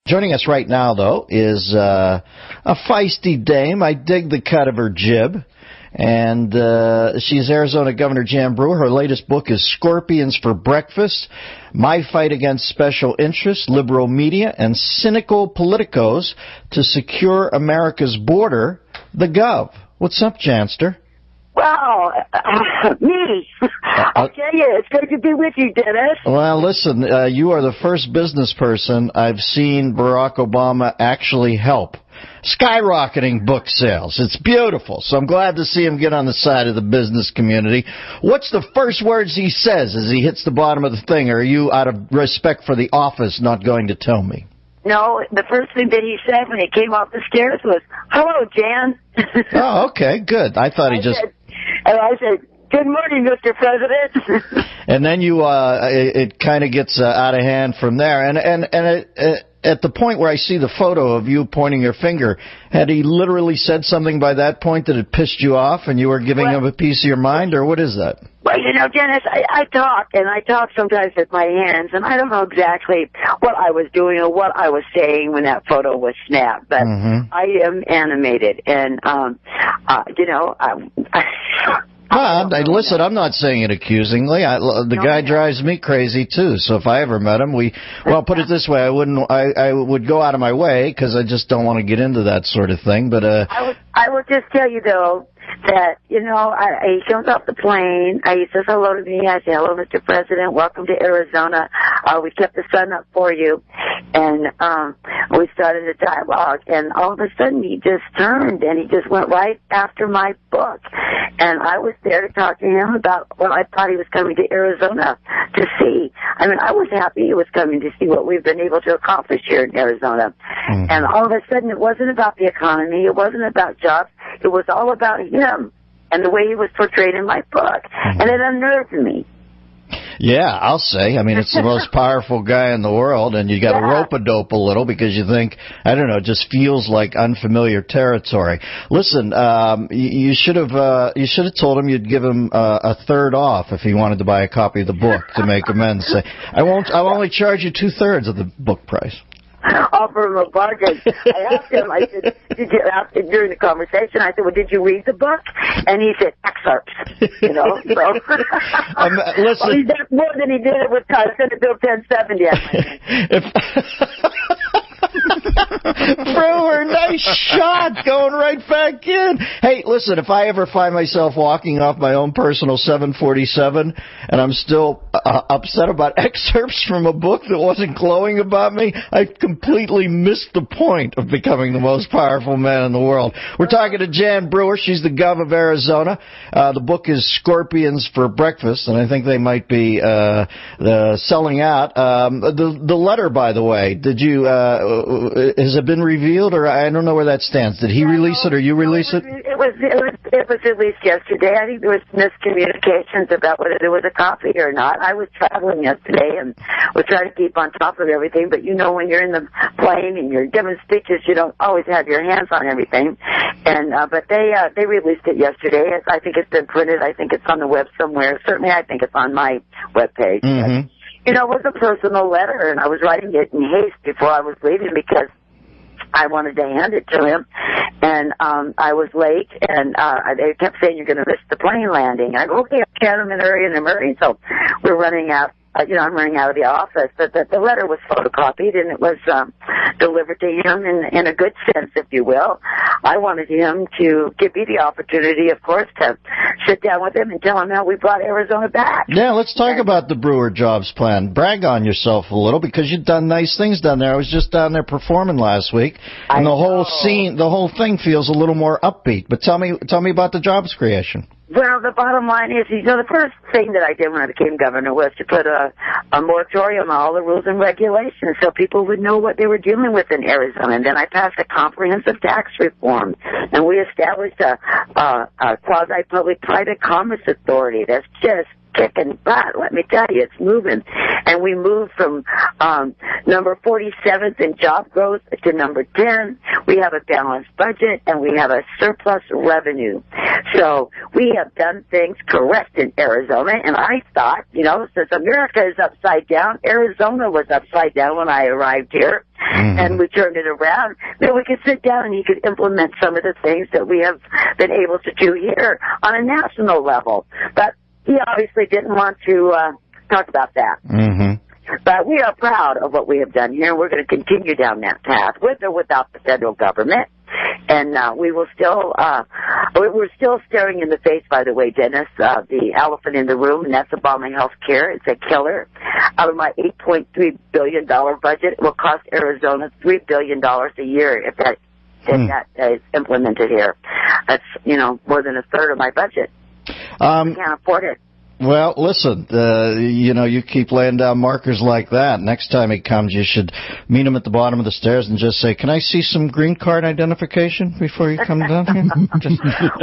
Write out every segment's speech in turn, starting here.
Joining us right now, though, is a feisty dame. I dig the cut of her jib. And she's Arizona Governor Jan Brewer. Her latest book is Scorpions for Breakfast, My Fight Against Special Interests, Liberal Media, and Cynical Politicos to Secure America's Border, the Gov. What's up, Janster? Wow, me. I tell you, it's good to be with you, Dennis. Well, listen, you are the first business person I've seen Barack Obama actually help. Skyrocketing book sales. It's beautiful. So I'm glad to see him get on the side of the business community. What's the first words he says as he hits the bottom of the thing? Or are you, out of respect for the office, not going to tell me? No, the first thing that he said when he came off the stairs was, "Hello, Jan." Oh, okay, good. I thought he just... I said, "Good morning, Mr. President." And then it kind of gets out of hand from there. And at the point where I see the photo of you pointing your finger, had he literally said something by that point that had pissed you off and you were giving him a piece of your mind, or what is that? Well, you know, Dennis, I talk sometimes with my hands, and I don't know exactly what I was doing or what I was saying when that photo was snapped, but I am animated, and, listen, I'm not saying it accusingly. The guy drives me crazy too. So if I ever met him, put it this way, I would go out of my way because I just don't want to get into that sort of thing. But I would just tell you though that he comes off the plane. He says hello to me. I say, "Hello, Mr. President. Welcome to Arizona. We kept the sun up for you." And we started a dialogue, and all of a sudden he just turned and he just went right after my book. And I was there to talk to him about what I thought he was coming to Arizona to see. I mean, I was happy he was coming to see what we've been able to accomplish here in Arizona. And all of a sudden it wasn't about the economy. It wasn't about jobs. It was all about him and the way he was portrayed in my book. And it unnerved me. Yeah, I'll say. I mean, it's the most powerful guy in the world, and you got to rope-a-dope a little because you think, I don't know, it just feels like unfamiliar territory. Listen, you should have told him you'd give him a third off if he wanted to buy a copy of the book to make amends. Say, I'll only charge you 2/3 of the book price. Offer him a bargain. I asked him, I said, during the conversation, I said, "Well, did you read the book?" And he said, "Excerpts." You know, so. Listen. Well, he did more than he did with Senate Bill 1070. Brewer, nice shot, going right back in. Hey, listen, if I ever find myself walking off my own personal 747 and I'm still upset about excerpts from a book that wasn't glowing about me, I've completely missed the point of becoming the most powerful man in the world. We're talking to Jan Brewer. She's the Gov of Arizona. The book is Scorpions for Breakfast, and I think they might be selling out. The letter, by the way, did you... has it been revealed, or I don't know where that stands? Did he release it, or you release it? It was released yesterday. I think there was miscommunications about whether there was a copy or not. I was traveling yesterday and was trying to keep on top of everything, but you know, when you're in the plane and you're giving speeches, you don't always have your hands on everything. And but they released it yesterday. I think it's been printed. I think it's on the web somewhere. Certainly, I think it's on my webpage. You know, it was a personal letter, and I was writing it in haste before I was leaving because I wanted to hand it to him, and I was late, and they kept saying, "You're going to miss the plane landing." I go, "Okay, I can't. I'm in a hurry. So we're running out. I'm running out of the office. But the letter was photocopied, and it was delivered to him in a good sense, if you will. I wanted him to give me the opportunity, of course, to sit down with him and tell him how we brought Arizona back. Yeah, let's talk about the Brewer jobs plan. Brag on yourself a little, because you've done nice things down there. I was just down there performing last week, and the whole thing feels a little more upbeat. But tell me about the jobs creation. Well, the bottom line is, the first thing that I did when I became governor was to put a moratorium on all the rules and regulations so people would know what they were dealing with in Arizona. And then I passed a comprehensive tax reform, and we established a quasi-public private commerce authority that's just kicking butt. Let me tell you, it's moving. And we moved from number 47th in job growth to number 10. We have a balanced budget, and we have a surplus revenue. So we have done things correct in Arizona, and I thought, since America is upside down, Arizona was upside down when I arrived here, and we turned it around. Then we could sit down and you could implement some of the things that we have been able to do here on a national level. But he obviously didn't want to talk about that. But we are proud of what we have done here, and we're going to continue down that path, with or without the federal government. And we will still, we're still staring in the face, by the way, Dennis, the elephant in the room, and that's Obama health care. It's a killer. Out of my $8.3 billion budget, it will cost Arizona $3 billion a year if that is implemented here. That's, more than a third of my budget. We can't afford it. Well, listen, you keep laying down markers like that. Next time he comes, you should meet him at the bottom of the stairs and just say, "Can I see some green card identification before you come down here?"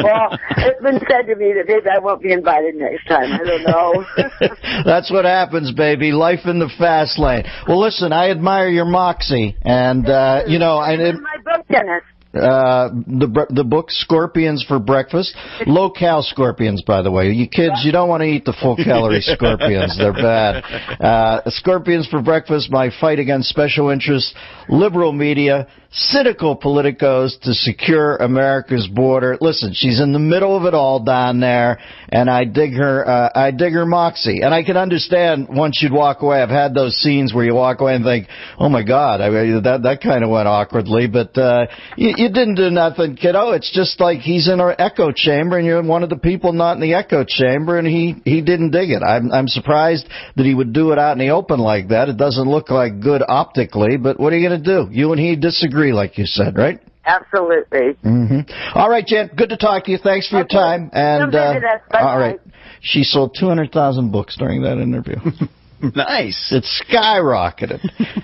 Well, it's been said to me that maybe I won't be invited next time. I don't know. That's what happens, baby. Life in the fast lane. Well, listen, I admire your moxie, and, my book, Dennis. The book Scorpions for Breakfast. Low-cal scorpions, by the way. You kids, you don't want to eat the full-calorie scorpions. They're bad. Scorpions for Breakfast, my fight against special interests, liberal media, cynical politicos to secure America's border. Listen, she's in the middle of it all down there, and I dig her moxie. And I can understand once you'd walk away. I've had those scenes where you walk away and think, oh my God, that kind of went awkwardly, but you didn't do nothing, kiddo. It's just like he's in an echo chamber, and you're one of the people not in the echo chamber, and he didn't dig it. I'm surprised that he would do it out in the open like that. It doesn't look like good optically, but what are you going to do? You and he disagree, like you said, right? Absolutely. All right, Jen, good to talk to you. Thanks for your time. And all right, she sold 200,000 books during that interview. Nice. It skyrocketed.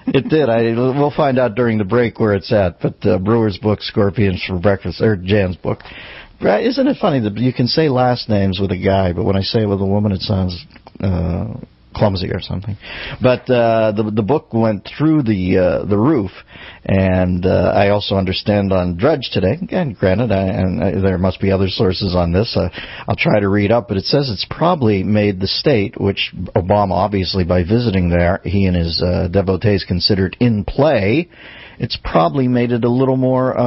It did. We'll find out during the break where it's at. But Brewer's book, Scorpions for Breakfast, or Jan's book. Right? Isn't it funny that you can say last names with a guy, but when I say it with a woman, it sounds clumsy or something. But the book went through the roof, and I also understand on Drudge today. Again, granted, there must be other sources on this. I'll try to read up, but it says it's probably made the state, which Obama obviously by visiting there, he and his devotees considered in play. It's probably made it a little more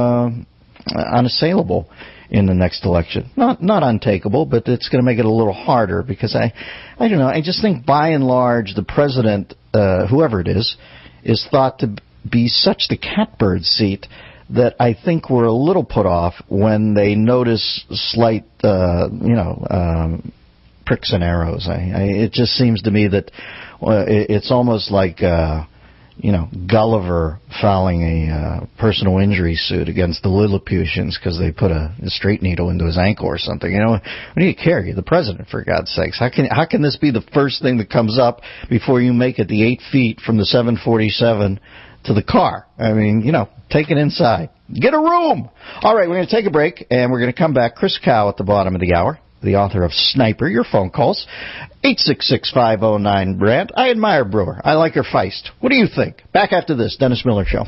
unassailable in the next election. Not untakeable, but it's going to make it a little harder because I don't know. I just think by and large the president, whoever it is thought to be such the catbird seat that I think we're a little put off when they notice slight, pricks and arrows. It just seems to me that it's almost like Gulliver filing a personal injury suit against the Lilliputians because they put a straight needle into his ankle or something. What do you care? You're the president, for God's sakes. How can this be the first thing that comes up before you make it the 8 feet from the 747 to the car? I mean, take it inside. Get a room. All right, we're going to take a break, and we're going to come back. Chris Cow at the bottom of the hour, the author of Sniper. Your phone calls, 866-509-BRAND. I admire Brewer. I like her feist. What do you think? Back after this, Dennis Miller Show.